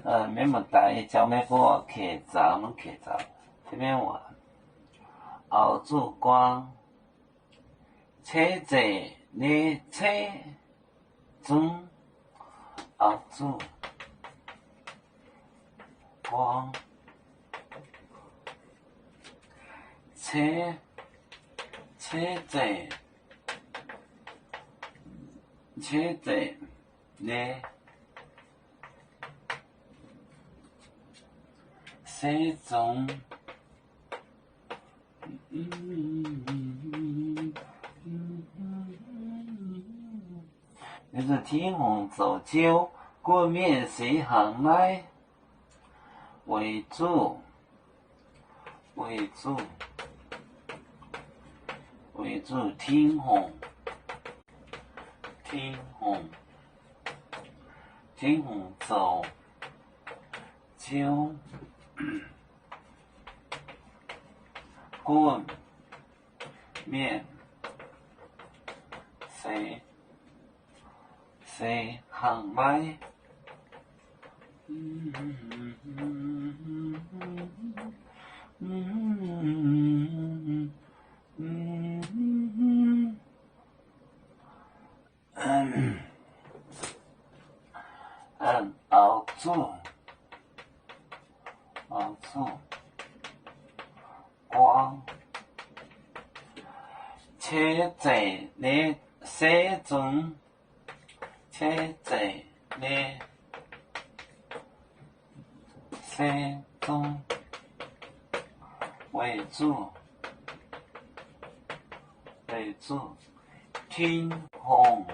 免问题，照咩我客栈，阮客栈，这边话，后主管，车坐你车准，后主管，车坐你。西中，你是天虹走酒，过面谁行来？为主，天虹走酒。棍面谁行来？后主光车坐你西中，车坐你西中为主，天虹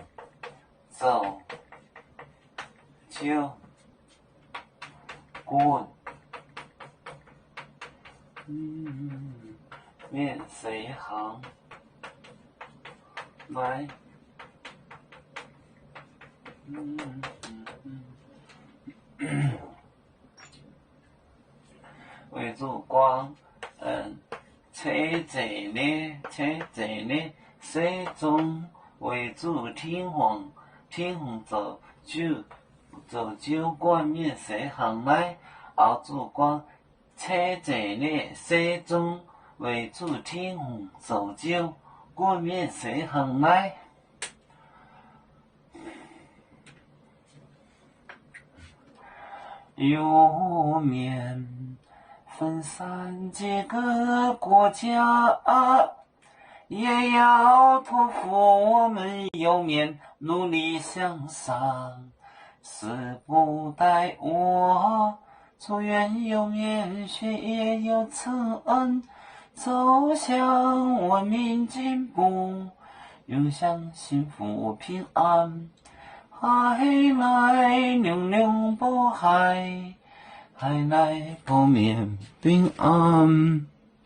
走酒棍。面谁行来？为主光，车坐呢，西中为主天虹走酒冠面谁行来？后主光。车坐呢，西中为主天虹走酒，过面谁行来？有面分散几个国家，也要托付我们有面努力向上，时不待我。祝愿有面学业有成，走向文明进步，永享幸福平安。海来永永不海，海来不免平安。